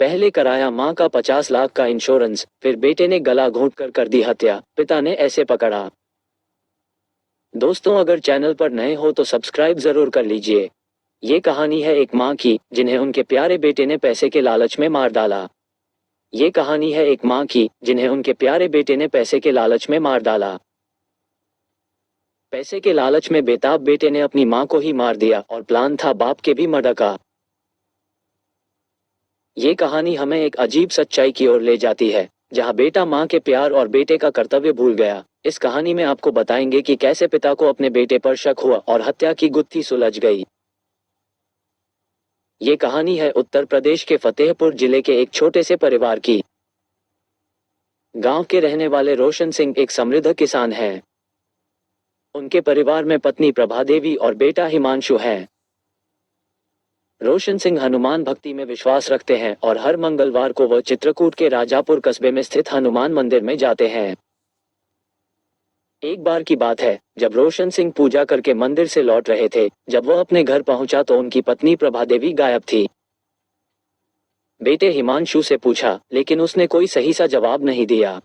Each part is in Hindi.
पहले कराया मां का 50 लाख का इंश्योरेंस, फिर बेटे ने गला घोंट कर दी हत्या, पिता ने ऐसे पकड़ा। दोस्तों, अगर चैनल पर नए हो तो सब्सक्राइब जरूर कर लीजिए। ये कहानी है एक मां की, जिन्हें उनके प्यारे बेटे ने पैसे के लालच में मार डाला। ये कहानी है एक मां की, जिन्हें उनके प्यारे बेटे ने पैसे के लालच में मार डाला। पैसे के लालच में बेताब बेटे ने अपनी मां को ही मार दिया और प्लान था बाप के भी मर्डर का। ये कहानी हमें एक अजीब सच्चाई की ओर ले जाती है, जहां बेटा मां के प्यार और बेटे का कर्तव्य भूल गया। इस कहानी में आपको बताएंगे कि कैसे पिता को अपने बेटे पर शक हुआ और हत्या की गुत्थी सुलझ गई। ये कहानी है उत्तर प्रदेश के फतेहपुर जिले के एक छोटे से परिवार की। गांव के रहने वाले रोशन सिंह एक समृद्ध किसान हैं। उनके परिवार में पत्नी प्रभा देवी और बेटा हिमांशु है। रोशन सिंह हनुमान भक्ति में विश्वास रखते हैं और हर मंगलवार को वह चित्रकूट के राजापुर कस्बे में स्थित हनुमान मंदिर में जाते हैं। एक बार की बात है, जब रोशन सिंह पूजा करके मंदिर से लौट रहे थे। जब वह अपने घर पहुंचा तो उनकी पत्नी प्रभा देवी गायब थी। बेटे हिमांशु से पूछा, लेकिन उसने कोई सही सा जवाब नहीं दिया।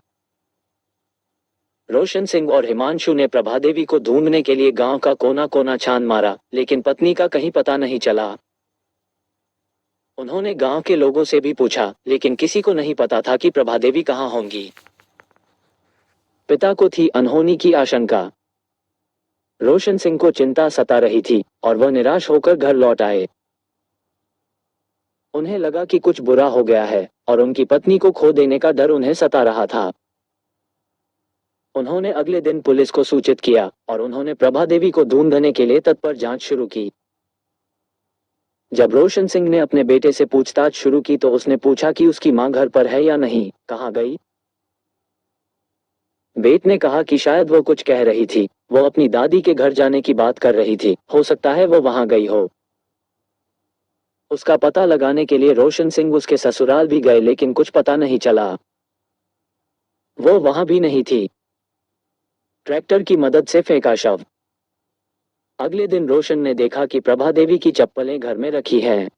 रोशन सिंह और हिमांशु ने प्रभा देवी को ढूंढने के लिए गांव का कोना कोना छान मारा, लेकिन पत्नी का कहीं पता नहीं चला। उन्होंने गांव के लोगों से भी पूछा, लेकिन किसी को नहीं पता था कि प्रभा देवी कहाँ होंगी। पिता को थी अनहोनी की आशंका। रोशन सिंह को चिंता सता रही थी और वह निराश होकर घर लौट आए। उन्हें लगा कि कुछ बुरा हो गया है और उनकी पत्नी को खो देने का डर उन्हें सता रहा था। उन्होंने अगले दिन पुलिस को सूचित किया और उन्होंने प्रभा देवी को ढूंढने के लिए तत्पर जांच शुरू की। जब रोशन सिंह ने अपने बेटे से पूछताछ शुरू की तो उसने पूछा कि उसकी मां घर पर है या नहीं, कहाँ गई। बेटे ने कहा कि शायद वो कुछ कह रही थी, वो अपनी दादी के घर जाने की बात कर रही थी, हो सकता है वो वहां गई हो। उसका पता लगाने के लिए रोशन सिंह उसके ससुराल भी गए, लेकिन कुछ पता नहीं चला। वो वहां भी नहीं थी। ट्रैक्टर की मदद से फेंका शव। अगले दिन रोशन ने देखा कि प्रभा देवी की चप्पलें घर में रखी हैं।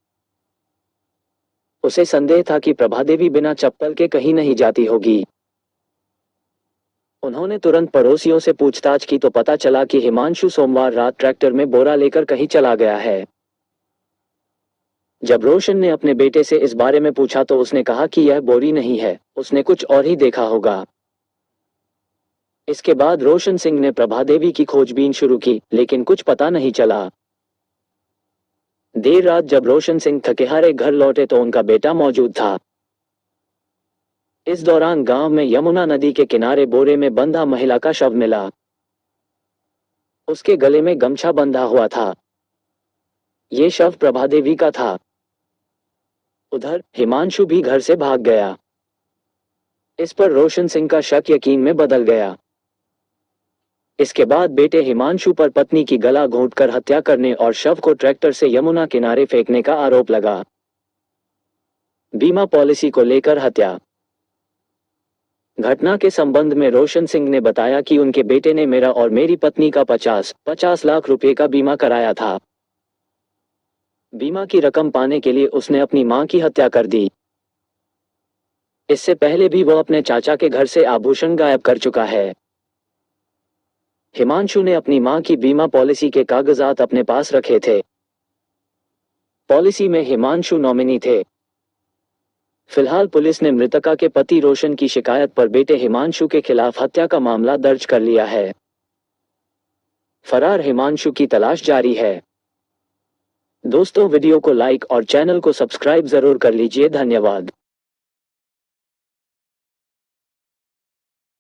उसे संदेह था कि प्रभा देवी बिना चप्पल के कहीं नहीं जाती होगी। उन्होंने तुरंत पड़ोसियों से पूछताछ की तो पता चला कि हिमांशु सोमवार रात ट्रैक्टर में बोरा लेकर कहीं चला गया है। जब रोशन ने अपने बेटे से इस बारे में पूछा तो उसने कहा कि यह बोरी नहीं है, उसने कुछ और ही देखा होगा। इसके बाद रोशन सिंह ने प्रभा देवी की खोजबीन शुरू की, लेकिन कुछ पता नहीं चला। देर रात जब रोशन सिंह थके हारे घर लौटे तो उनका बेटा मौजूद था। इस दौरान गांव में यमुना नदी के किनारे बोरे में बंधा महिला का शव मिला। उसके गले में गमछा बंधा हुआ था। ये शव प्रभा देवी का था। उधर हिमांशु भी घर से भाग गया। इस पर रोशन सिंह का शक यकीन में बदल गया। इसके बाद बेटे हिमांशु पर पत्नी की गला घोंटकर हत्या करने और शव को ट्रैक्टर से यमुना किनारे फेंकने का आरोप लगा। बीमा पॉलिसी को लेकर हत्या। घटना के संबंध में रोशन सिंह ने बताया कि उनके बेटे ने मेरा और मेरी पत्नी का 50 लाख रुपए का बीमा कराया था। बीमा की रकम पाने के लिए उसने अपनी मां की हत्या कर दी। इससे पहले भी वह अपने चाचा के घर से आभूषण गायब कर चुका है। हिमांशु ने अपनी मां की बीमा पॉलिसी के कागजात अपने पास रखे थे। पॉलिसी में हिमांशु नॉमिनी थे। फिलहाल पुलिस ने मृतका के पति रोशन की शिकायत पर बेटे हिमांशु के खिलाफ हत्या का मामला दर्ज कर लिया है। फरार हिमांशु की तलाश जारी है। दोस्तों, वीडियो को लाइक और चैनल को सब्सक्राइब जरूर कर लीजिए। धन्यवाद।